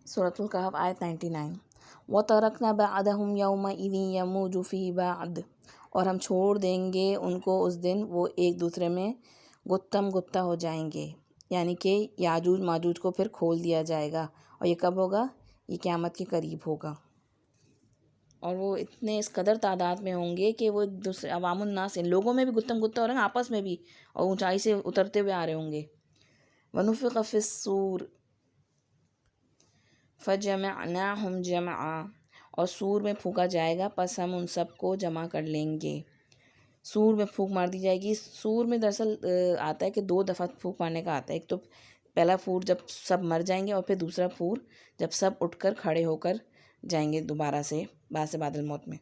سورۃ الکہف آیت 99۔ وَتَرَكْنَا بَعْدَهُمْ يَوْمَئِذٍ يَمُوجُ فِي بَعْضٍ، اور ہم چھوڑ دیں گے ان کو اس دن وہ ایک دوسرے میں گتم گتہ ہو جائیں گے، یعنی کہ یاجوج ماجوج کو پھر کھول دیا جائے گا، اور یہ کب ہوگا؟ یہ قیامت کے قریب ہوگا، اور وہ اتنے اس قدر تعداد میں ہوں گے کہ وہ ایک دوسرے عوام الناس لوگوں میں بھی گتم گتہ ہو رہے ہیں، آپس میں بھی، اور اونچائی سے اترتے ہوئے آ رہے ہوں گے۔ وَنُفِخَ فِي الصُّورِ فَجَمَعْنَاهُمْ جَمْعًا، اور سور میں پھونکا جائے گا پس ہم ان سب کو جمع کر لیں گے۔ سور میں پھونک مار دی جائے گی۔ سور میں دراصل آتا ہے کہ 2 دفعہ پھونک مارنے کا آتا ہے، ایک تو پہلا پھور جب سب مر جائیں گے، اور پھر دوسرا پھور جب سب اٹھ کر کھڑے ہو کر جائیں گے دوبارہ سے بعد الموت میں،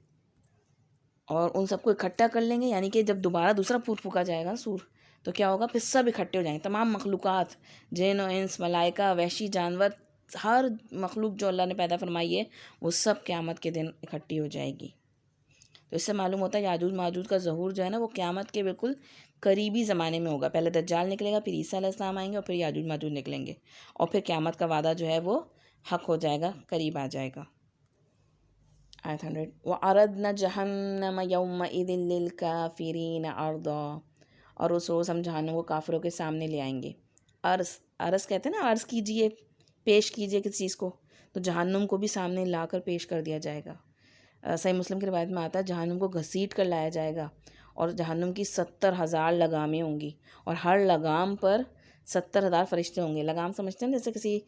اور ان سب کو اکٹھا کر لیں گے، یعنی کہ جب دوبارہ دوسرا پھور پھونکا جائے گا سور، تو کیا ہوگا؟ پھر سب اکٹھے ہو جائیں گے، تمام مخلوقات، جن و انس، ملائکہ، وحشی جانور، ہر مخلوق جو اللہ نے پیدا فرمائی ہے وہ سب قیامت کے دن اکٹھی ہو جائے گی۔ تو اس سے معلوم ہوتا ہے یاجوج ماجوج کا ظہور جو ہے نا وہ قیامت کے بالکل قریبی زمانے میں ہوگا۔ پہلے دجال نکلے گا، پھر عیسیٰ علیہ السلام آئیں گے، اور پھر یاجوج ماجوج نکلیں گے، اور پھر قیامت کا وعدہ جو ہے وہ حق ہو جائے گا، قریب آ جائے گا۔ آیت 100۔ وَعَرَضْنَا جَهَنَّمَ يَوْمَئِذٍ لِّلْكَافِرِينَ عَرْضًا، اور اس روز ہم جہنم کو کافروں کے سامنے لے آئیں گے۔ عرض کہتے ہیں نا، عرض کیجئے، پیش کیجئے کسی چیز کو، تو جہنم کو بھی سامنے لا کر پیش کر دیا جائے گا۔ صحیح مسلم کی روایت میں آتا ہے جہنم کو گھسیٹ کر لایا جائے گا، اور جہنم کی 70,000 لگامیں ہوں گی، اور ہر لگام پر 70,000 فرشتے ہوں گے۔ لگام سمجھتے ہیں جیسے کسی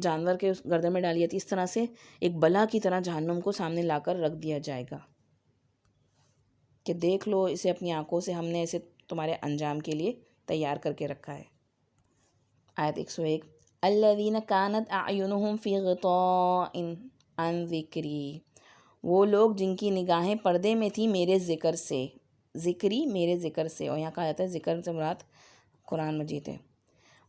جانور کے گردن میں ڈالی جاتی، اس طرح سے ایک بلا کی طرح جہنم کو سامنے لا کر رکھ دیا جائے گا کہ دیکھ لو اسے اپنی آنکھوں سے، ہم نے اسے تمہارے انجام کے لیے تیار کر کے رکھا ہے۔ آیت 101۔ الذین کانت اعینہم فی غطاء عن ذکری، وہ لوگ جن کی نگاہیں پردے میں تھیں میرے ذکر سے، ذکری میرے ذکر سے، اور یہاں کہا جاتا ہے ذکر سے مراد قرآن مجید ہے۔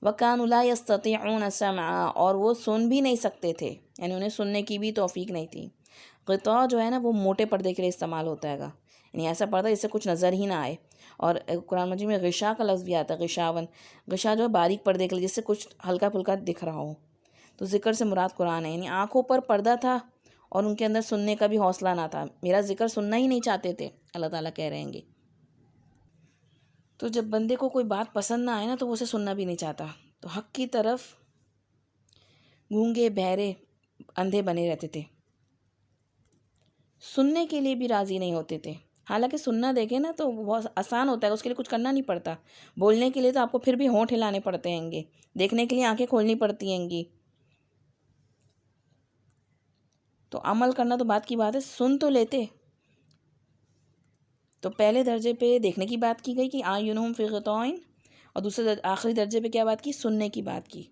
وَكَانُوا لَا يَسْتَطِيعُونَ سَمْعًا، اور وہ سن بھی نہیں سکتے تھے، یعنی انہیں سننے کی بھی توفیق نہیں تھی۔ غطاء جو ہے نا وہ موٹے پردے کے لیے استعمال ہوتا ہے گا، یعنی ایسا پردہ جس سے کچھ نظر ہی نہ آئے، اور قرآن مجید میں غشا کا لفظ بھی آتا ہے، غشاون، غشا جو ہے باریک پردے کے لیے جس سے کچھ ہلکا پھلکا دکھ رہا ہو۔ تو ذکر سے مراد قرآن ہے، یعنی آنکھوں پر پردہ تھا اور ان کے اندر سننے کا بھی حوصلہ نہ تھا، میرا ذکر سننا ہی نہیں چاہتے تھے، اللہ تعالیٰ کہہ رہے ہیں گے۔ تو جب بندے کو کوئی بات پسند نہ آئے نا تو وہ اسے سننا بھی نہیں چاہتا، تو حق کی طرف گونگے، بہرے، اندھے بنے رہتے تھے، سننے کے لیے بھی راضی نہیں ہوتے تھے۔ حالانکہ سننا دیکھیں نا تو بہت آسان ہوتا ہے، اس کے لیے کچھ کرنا نہیں پڑتا، بولنے کے لیے تو آپ کو پھر بھی ہونٹ ہلانے پڑتے ہیں گے، دیکھنے کے لیے آنکھیں کھولنی پڑتی ہیں گی، تو عمل کرنا تو بات کی بات ہے، سن تو لیتے۔ تو پہلے درجے پہ دیکھنے کی بات کی گئی کہ اعینہم فی غطاء، اور دوسرے آخری درجے پہ کیا بات کی؟ سننے کی بات کی،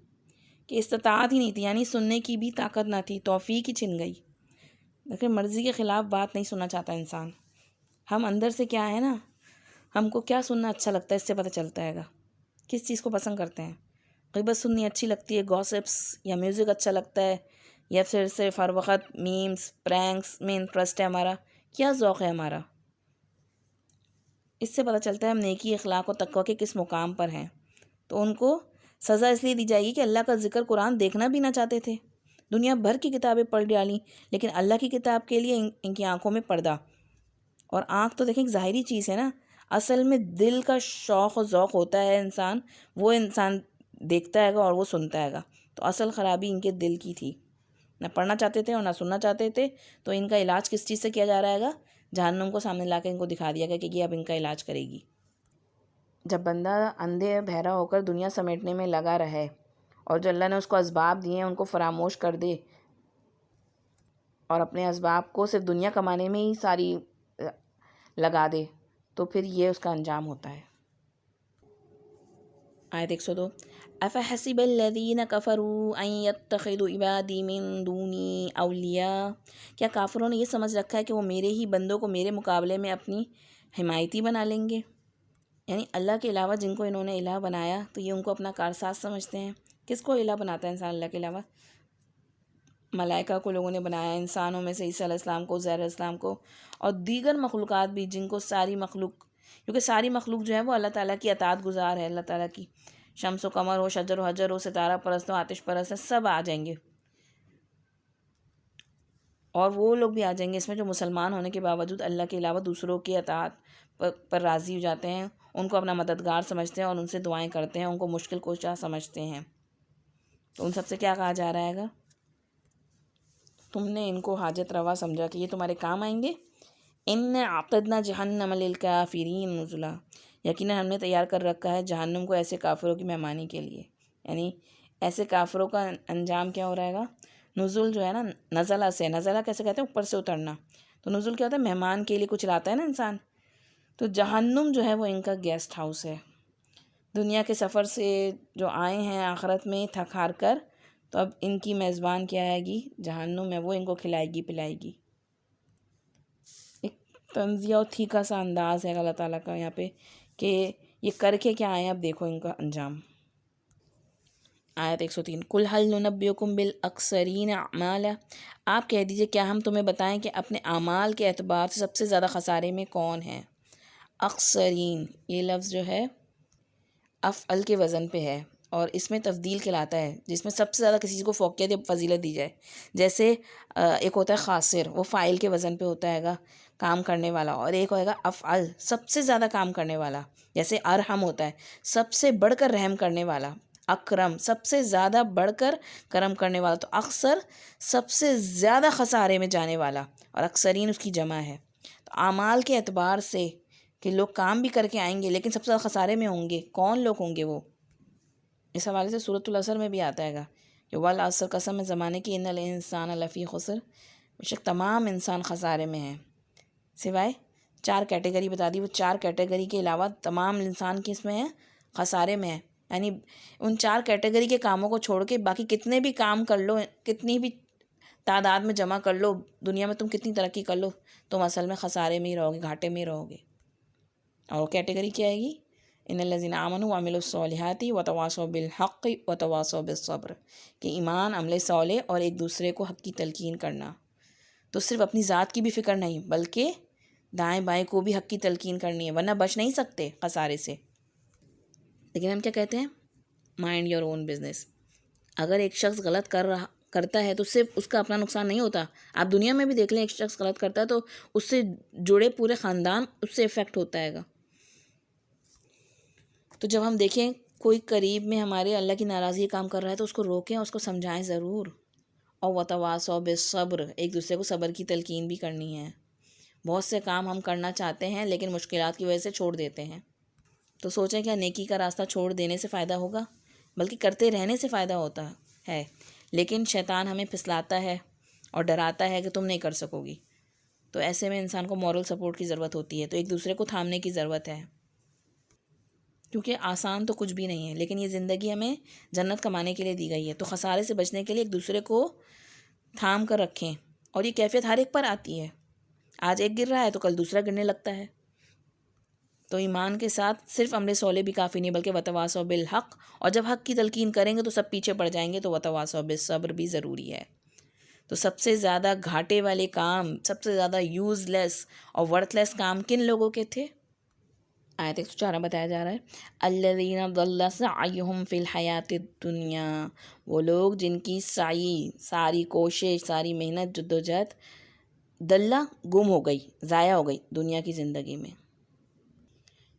کہ استطاعت ہی نہیں تھی، یعنی سننے کی بھی طاقت نہ تھی، توفیق ہی چھن گئی۔ لیکن مرضی کے خلاف بات نہیں سننا چاہتا انسان، ہم اندر سے کیا ہے نا، ہم کو کیا سننا اچھا لگتا ہے اس سے پتہ چلتا ہے گا، کس چیز کو پسند کرتے ہیں۔ غیبت سننی اچھی لگتی ہے، گوسپس یا میوزک اچھا لگتا ہے، یا پھر صرف ہر وقت میمز، پرینکس میں انٹرسٹ ہے ہمارا، کیا ذوق ہے ہمارا، اس سے پتہ چلتا ہے ہم نیکی، اخلاق و تقوی کے کس مقام پر ہیں۔ تو ان کو سزا اس لیے دی جائے گی کہ اللہ کا ذکر قرآن دیکھنا بھی نہ چاہتے تھے، دنیا بھر کی کتابیں پڑھ ڈالیں، لیکن اللہ کی کتاب کے لیے ان کی آنکھوں میں پردہ، اور آنکھ تو دیکھیں ایک ظاہری چیز ہے نا، اصل میں دل کا شوق و ذوق ہوتا ہے انسان، وہ انسان دیکھتا ہے گا اور وہ سنتا ہے گا۔ تو اصل خرابی ان کے دل کی تھی، نہ پڑھنا چاہتے تھے اور نہ سننا چاہتے تھے، تو ان کا علاج کس چیز سے کیا جا رہا ہے گا؟ جہنم کو سامنے لا کے ان کو دکھا دیا گیا کہ یہ اب ان کا علاج کرے گی۔ جب بندہ اندھے بہرا ہو کر دنیا سمیٹنے میں لگا رہے، اور جو اللہ نے اس کو اسباب دیے ہیں ان کو فراموش کر دے، اور اپنے اسباب کو صرف دنیا کمانے میں ہی ساری لگا دے، تو پھر یہ اس کا انجام ہوتا ہے۔ آیت 102۔ افحسب الذین کفروا ان یتخذوا عبادی من دونی اولیاء، کیا کافروں نے یہ سمجھ رکھا ہے کہ وہ میرے ہی بندوں کو میرے مقابلے میں اپنی حمایتی بنا لیں گے؟ یعنی اللہ کے علاوہ جن کو انہوں نے الہ بنایا تو یہ ان کو اپنا کارساز سمجھتے ہیں۔ کس کو الہ بناتا ہے انسان اللہ کے علاوہ؟ ملائکہ کو لوگوں نے بنایا، انسانوں میں سے عیسیٰ علیہ السلام کو، عزیر علیہ السلام کو، اور دیگر مخلوقات بھی، جن کو ساری مخلوق، کیونکہ ساری مخلوق جو ہے وہ اللہ تعالیٰ کی اطاعت گزار ہے، اللہ تعالیٰ کی، شمس و قمر ہو، شجر و حجر ہو، ستارہ پرست ہو، آتش پرست ہے، سب آ جائیں گے اور وہ لوگ بھی آ جائیں گے اس میں جو مسلمان ہونے کے باوجود اللہ کے علاوہ دوسروں کی اطاعت پر راضی ہو جاتے ہیں، ان کو اپنا مددگار سمجھتے ہیں اور ان سے دعائیں کرتے ہیں، ان کو مشکل کوشاں سمجھتے ہیں۔ تو ان سب سے کیا کہا جا رہا ہے گا؟ تم نے ان کو حاجت روا سمجھا کہ یہ تمہارے کام آئیں گے۔ ان اعتدنا جہنم للکافرین نزلا، یقیناً ہم نے تیار کر رکھا ہے جہنم کو ایسے کافروں کی مہمانی کے لیے، یعنی ایسے کافروں کا انجام کیا ہو رہا ہے گا؟ نزول جو ہے نا، نزلہ سے، نزلہ کیسے کہتے ہیں؟ اوپر سے اترنا، تو نزول کیا ہوتا ہے؟ مہمان کے لیے کچھ لاتا ہے نا انسان، تو جہنم جو ہے وہ ان کا گیسٹ ہاؤس ہے۔ دنیا کے سفر سے جو آئے ہیں آخرت میں تھک ہار کر، تو اب ان کی میزبان کیا آئے گی؟ جہنم ہے، وہ ان کو کھلائے گی پلائے گی۔ ایک طنزیہ اور تھیکا سا انداز ہے اللہ تعالیٰ کا یہاں پہ کہ یہ کر کے کیا آئے، اب دیکھو ان کا انجام۔ آیت 103، قُلْ هَلْ نُنَبِّئُكُم بِالْأَخْسَرِينَ أَعْمَالًا، آپ کہہ دیجئے کیا ہم تمہیں بتائیں کہ اپنے اعمال کے اعتبار سے سب سے زیادہ خسارے میں کون ہے؟ اخسرین یہ لفظ جو ہے افعل کے وزن پہ ہے اور اس میں تفضیل کہلاتا ہے، جس میں سب سے زیادہ کسی کو فوقیت یا فضیلت دی جائے۔ جیسے ایک ہوتا ہے خاسر، وہ فاعل کے وزن پہ ہوتا ہے گا، کام کرنے والا، اور ایک ہوئے گا افعل، سب سے زیادہ کام کرنے والا، جیسے ارحم ہوتا ہے، سب سے بڑھ کر رحم کرنے والا۔ اکرم سب سے زیادہ بڑھ کر کرم کرنے والا، تو اکثر سب سے زیادہ خسارے میں جانے والا، اور اکثرین اس کی جمع ہے۔ تو اعمال کے اعتبار سے کہ لوگ کام بھی کر کے آئیں گے لیکن سب سے زیادہ خسارے میں ہوں گے، کون لوگ ہوں گے وہ؟ اس حوالے سے سورۃ العصر میں بھی آتا ہے گا کہ والعصر، قسم زمانے کی، ان الانسان لفی خسر، بے شک تمام انسان خسارے میں ہیں، سوائے 4 کیٹیگری بتا دی، وہ 4 کیٹیگری کے علاوہ تمام انسان کس میں ہے؟ خسارے میں ہے۔ یعنی ان 4 کیٹیگری کے کاموں کو چھوڑ کے باقی کتنے بھی کام کر لو، کتنی بھی تعداد میں جمع کر لو، دنیا میں تم کتنی ترقی کر لو، تم اصل میں خسارے میں ہی رہو گے، گھاٹے میں ہی رہو گے۔ اور وہ کیٹیگری کیا آئے گی؟ ان الذین آمنوا وعملوا الصالحات وتواصوا بالحق وتواصوا بالصبر، کہ ایمان، عمل صالح اور ایک دوسرے کو حق کی تلقین کرنا۔ تو صرف اپنی ذات کی بھی فکر نہیں بلکہ دائیں بائیں کو بھی حق کی تلقین کرنی ہے، ورنہ بچ نہیں سکتے خسارے سے۔ لیکن ہم کیا کہتے ہیں؟ Mind your own business. اگر ایک شخص غلط کرتا ہے تو صرف اس کا اپنا نقصان نہیں ہوتا، آپ دنیا میں بھی دیکھ لیں، ایک شخص غلط کرتا ہے تو اس سے جڑے پورے خاندان اس سے افیکٹ ہوتا ہے گا۔ تو جب ہم دیکھیں کوئی قریب میں ہمارے اللہ کی ناراضی کام کر رہا ہے تو اس کو روکیں، اس کو سمجھائیں ضرور، اور وتواصوا بالصبر، ایک دوسرے کو صبر کی تلقین بھی کرنی ہے۔ بہت سے کام ہم کرنا چاہتے ہیں لیکن مشکلات کی وجہ سے چھوڑ دیتے ہیں، تو سوچیں کیا نیکی کا راستہ چھوڑ دینے سے فائدہ ہوگا؟ بلکہ کرتے رہنے سے فائدہ ہوتا ہے۔ لیکن شیطان ہمیں پھسلاتا ہے اور ڈراتا ہے کہ تم نہیں کر سکو گی، تو ایسے میں انسان کو مورل سپورٹ کی ضرورت ہوتی ہے، تو ایک دوسرے کو تھامنے کی ضرورت ہے، کیونکہ آسان تو کچھ بھی نہیں ہے، لیکن یہ زندگی ہمیں جنت کمانے کے لیے دی گئی ہے، تو خسارے سے بچنے کے لیے ایک دوسرے کو تھام کر رکھیں، اور یہ کیفیت ہر ایک پر آتی ہے، آج ایک گر رہا ہے تو کل دوسرا گرنے لگتا ہے۔ تو ایمان کے ساتھ صرف عمل صالح بھی کافی نہیں بلکہ وتواصوا بالحق، اور جب حق کی تلقین کریں گے تو سب پیچھے پڑ جائیں گے، تو وتواصوا بالصبر بھی ضروری ہے۔ تو سب سے زیادہ گھاٹے والے کام، سب سے زیادہ یوز لیس اور ورتھ لیس کام کن لوگوں کے تھے؟ آیت 104 میں بتایا جا رہا ہے الذین ضل سعیہم فی الحیات الدنیا، وہ لوگ جن کی سعی، ساری کوشش، ساری محنت، جدوجہد، دلہ گم ہو گئی، ضائع ہو گئی دنیا کی زندگی میں،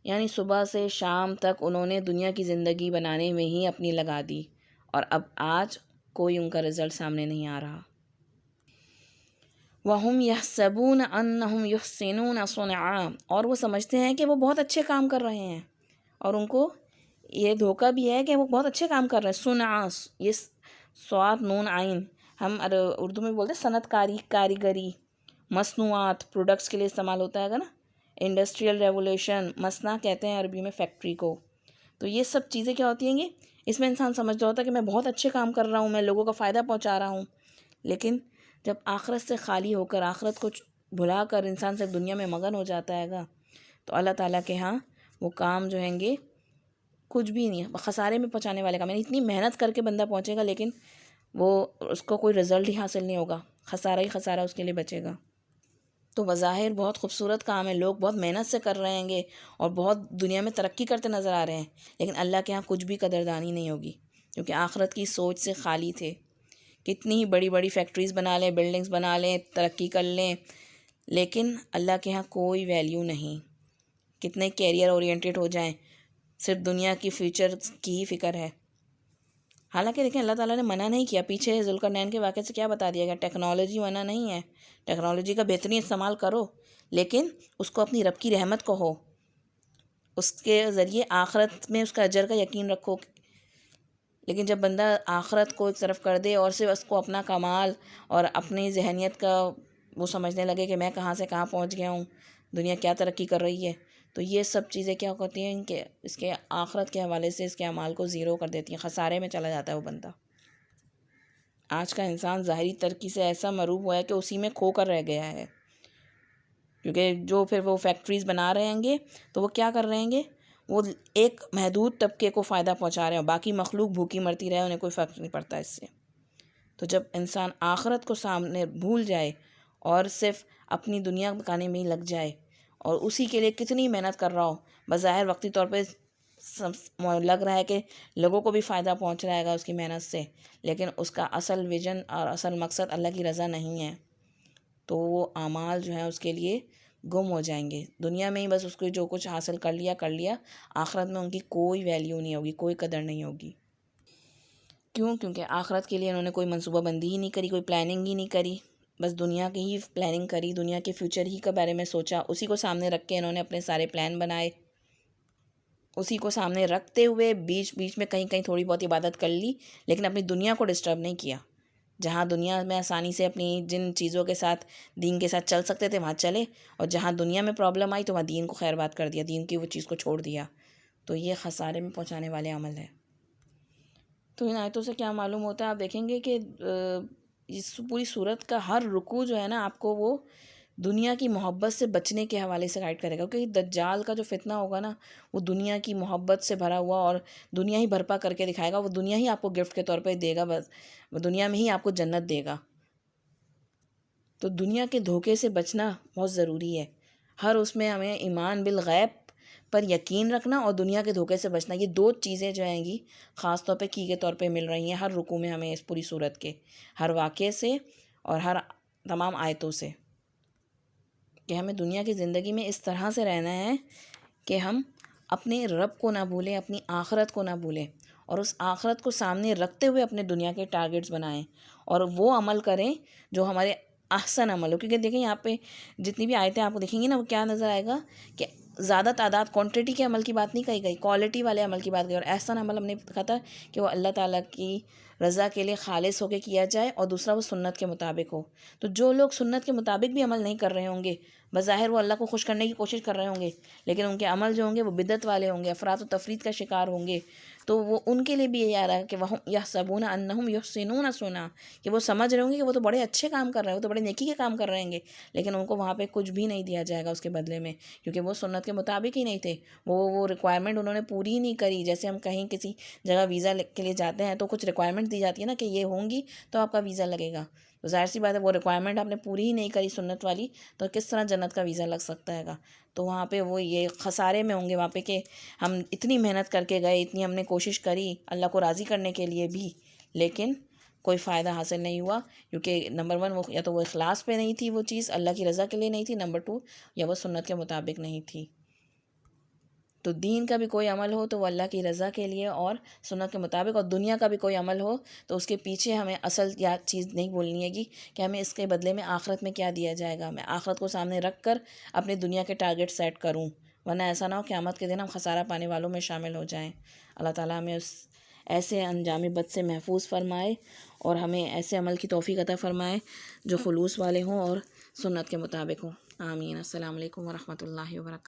یعنی صبح سے شام تک انہوں نے دنیا کی زندگی بنانے میں ہی اپنی لگا دی، اور اب آج کوئی ان کا رزلٹ سامنے نہیں آ رہا۔ وَهُمْ يَحْسَبُونَ أَنَّهُمْ يُحْسِنُونَ صُنْعًا، اور وہ سمجھتے ہیں کہ وہ بہت اچھے کام کر رہے ہیں، اور ان کو یہ دھوکہ بھی ہے کہ وہ بہت اچھے کام کر رہے ہیں۔ صنعا، یہ صاد نون عین، ہم اردو میں بولتے ہیں صنعت کاری، کاریگری، مصنوعات، پروڈکٹس کے لیے استعمال ہوتا ہے نا، انڈسٹریل ریولوشن، مصنع کہتے ہیں عربی میں فیکٹری کو۔ تو یہ سب چیزیں کیا ہوتی ہیں گی؟ اس میں انسان سمجھ رہا ہوتا ہے کہ میں بہت اچھے کام کر رہا ہوں، میں لوگوں کا فائدہ پہنچا رہا ہوں، لیکن جب آخرت سے خالی ہو کر، آخرت کو بھلا کر انسان صرف دنیا میں مگن ہو جاتا ہے گا، تو اللہ تعالیٰ کے ہاں وہ کام جو ہیں گے کچھ بھی نہیں، خسارے میں پہنچانے والے کام، یعنی اتنی محنت کر کے بندہ پہنچے گا لیکن وہ اس کو کوئی رزلٹ ہی حاصل نہیں ہوگا، خسارہ ہی خسارہ اس کے لیے بچے گا۔ تو بظاہر بہت خوبصورت کام ہے، لوگ بہت محنت سے کر رہے ہیں اور بہت دنیا میں ترقی کرتے نظر آ رہے ہیں، لیکن اللہ کے ہاں کچھ بھی قدردانی نہیں ہوگی، کیونکہ آخرت کی سوچ سے خالی تھے۔ کتنی ہی بڑی بڑی فیکٹریز بنا لیں، بلڈنگز بنا لیں، ترقی کر لیں، لیکن اللہ کے ہاں کوئی ویلیو نہیں. کتنے کیریئر اورینٹیڈ ہو جائیں، صرف دنیا کی فیوچر کی ہی فکر ہے. حالانکہ دیکھیں اللہ تعالیٰ نے منع نہیں کیا. پیچھے ذوالقرنین کے واقعے سے کیا بتا دیا گیا؟ ٹیکنالوجی منع نہیں ہے، ٹیکنالوجی کا بہترین استعمال کرو، لیکن اس کو اپنی رب کی رحمت کہو، اس کے ذریعے آخرت میں اس کا اجر کا یقین رکھو. لیکن جب بندہ آخرت کو ایک طرف کر دے اور صرف اس کو اپنا کمال اور اپنی ذہنیت کا وہ سمجھنے لگے کہ میں کہاں سے کہاں پہنچ گیا ہوں، دنیا کیا ترقی کر رہی ہے، تو یہ سب چیزیں کیا ہوتی ہیں کہ اس کے آخرت کے حوالے سے اس کے اعمال کو زیرو کر دیتی ہیں، خسارے میں چلا جاتا ہے وہ بندہ. آج کا انسان ظاہری ترقی سے ایسا مروب ہوا ہے کہ اسی میں کھو کر رہ گیا ہے. کیونکہ جو پھر وہ فیکٹریز بنا رہے ہیں گے تو وہ کیا کر رہے ہیں گے، وہ ایک محدود طبقے کو فائدہ پہنچا رہے ہیں، باقی مخلوق بھوکی مرتی رہے، انہیں کوئی فرق نہیں پڑتا اس سے. تو جب انسان آخرت کو سامنے بھول جائے اور صرف اپنی دنیا بکانے میں ہی لگ جائے اور اسی کے لیے کتنی محنت کر رہا ہو، بظاہر وقتی طور پہ لگ رہا ہے کہ لوگوں کو بھی فائدہ پہنچ رہے گا اس کی محنت سے، لیکن اس کا اصل ویژن اور اصل مقصد اللہ کی رضا نہیں ہے، تو وہ اعمال جو ہیں اس کے لیے گم ہو جائیں گے. دنیا میں ہی بس اس کو جو کچھ حاصل کر لیا، آخرت میں ان کی کوئی ویلیو نہیں ہوگی، کوئی قدر نہیں ہوگی. کیوں؟ کیونکہ آخرت کے لیے انہوں نے کوئی منصوبہ بندی ہی نہیں کری، کوئی پلاننگ ہی نہیں کری، بس دنیا کی ہی پلاننگ کری، دنیا کے فیوچر ہی کے بارے میں سوچا، اسی کو سامنے رکھ کے انہوں نے اپنے سارے پلان بنائے، اسی کو سامنے رکھتے ہوئے بیچ بیچ میں کہیں کہیں تھوڑی بہت عبادت کر لی، لیکن اپنی دنیا کو ڈسٹرب نہیں کیا. جہاں دنیا میں آسانی سے اپنی جن چیزوں کے ساتھ دین کے ساتھ چل سکتے تھے وہاں چلے، اور جہاں دنیا میں پرابلم آئی تو وہاں دین کو خیر بات کر دیا، دین کی وہ چیز کو چھوڑ دیا. تو یہ خسارے میں پہنچانے والے عمل ہے. تو ان آیتوں سے کیا معلوم ہوتا ہے؟ آپ دیکھیں گے کہ اس پوری صورت کا ہر رکوع جو ہے نا آپ کو وہ دنیا کی محبت سے بچنے کے حوالے سے گائیڈ کرے گا. کیونکہ دجال کا جو فتنہ ہوگا نا وہ دنیا کی محبت سے بھرا ہوا اور دنیا ہی برپا کر کے دکھائے گا، وہ دنیا ہی آپ کو گفٹ کے طور پہ دے گا، بس وہ دنیا میں ہی آپ کو جنت دے گا. تو دنیا کے دھوکے سے بچنا بہت ضروری ہے. ہر اس میں ہمیں ایمان بالغیب پر یقین رکھنا اور دنیا کے دھوکے سے بچنا، یہ دو چیزیں جو آئیں گی خاص طور پہ کی کے طور پہ مل رہی ہیں ہر رکوع میں ہمیں، اس پوری صورت کے ہر واقعے سے اور ہر تمام آیتوں سے، کہ ہمیں دنیا کی زندگی میں اس طرح سے رہنا ہے کہ ہم اپنے رب کو نہ بھولیں، اپنی آخرت کو نہ بھولیں، اور اس آخرت کو سامنے رکھتے ہوئے اپنے دنیا کے ٹارگٹس بنائیں اور وہ عمل کریں جو ہمارے احسن عمل ہو. کیونکہ دیکھیں یہاں پہ جتنی بھی آیتیں آپ کو دیکھیں گی نا وہ کیا نظر آئے گا کہ زیادہ تعداد کوانٹٹی کے عمل کی بات نہیں کہی گئی، کوالٹی والے عمل کی بات گئی. اور احسن عمل ہم نے کہا تھا کہ وہ اللہ تعالیٰ کی رضا کے لیے خالص ہو کے کیا جائے، اور دوسرا وہ سنت کے مطابق ہو. تو جو لوگ سنت کے مطابق بھی عمل نہیں کر رہے ہوں گے، بظاہر وہ اللہ کو خوش کرنے کی کوشش کر رہے ہوں گے، لیکن ان کے عمل جو ہوں گے وہ بدعت والے ہوں گے، افراط و تفریط کا شکار ہوں گے، تو وہ ان کے لیے بھی یہ آ رہا ہے کہ وَهُمْ يَحْسَبُونَ أَنَّهُمْ يُحْسِنُونَ صُنْعًا، کہ وہ سمجھ رہے ہوں گے کہ وہ تو بڑے اچھے کام کر رہے ہیں، وہ تو بڑے نیکی کے کام کر رہے ہیں، لیکن ان کو وہاں پہ کچھ بھی نہیں دیا جائے گا اس کے بدلے میں، کیونکہ وہ سنت کے مطابق ہی نہیں تھے، وہ ریکوائرمنٹ انہوں نے پوری ہی نہیں کری. جیسے ہم کہیں کسی جگہ ویزا کے لیے جاتے ہیں تو کچھ ریکوائرمنٹ دی جاتی ہے نا کہ یہ ہوں گی تو آپ کا ویزا لگے گا، تو ظاہر سی بات ہے وہ ریکوائرمنٹ آپ نے پوری ہی نہیں کری سنت والی، تو کس طرح جنت کا ویزا لگ سکتا ہے گا. تو وہاں پہ وہ یہ خسارے میں ہوں گے وہاں پہ کہ ہم اتنی محنت کر کے گئے، اتنی ہم نے کوشش کری اللہ کو راضی کرنے کے لیے بھی، لیکن کوئی فائدہ حاصل نہیں ہوا. کیونکہ نمبر 1 وہ یا تو وہ اخلاص پہ نہیں تھی، وہ چیز اللہ کی رضا کے لیے نہیں تھی، نمبر 2 یا وہ سنت کے مطابق نہیں تھی. تو دین کا بھی کوئی عمل ہو تو وہ اللہ کی رضا کے لیے اور سنت کے مطابق، اور دنیا کا بھی کوئی عمل ہو تو اس کے پیچھے ہمیں اصل چیز نہیں بھولنی ہے کہ ہمیں اس کے بدلے میں آخرت میں کیا دیا جائے گا. میں آخرت کو سامنے رکھ کر اپنے دنیا کے ٹارگٹ سیٹ کروں، ورنہ ایسا نہ ہو قیامت کے دن ہم خسارہ پانے والوں میں شامل ہو جائیں. اللہ تعالیٰ ہمیں اس ایسے انجام بد سے محفوظ فرمائے اور ہمیں ایسے عمل کی توفیق عطا فرمائے جو خلوص والے ہوں اور سنت کے مطابق ہوں. آمین. السلام علیکم ورحمۃ اللہ وبرکاتہ.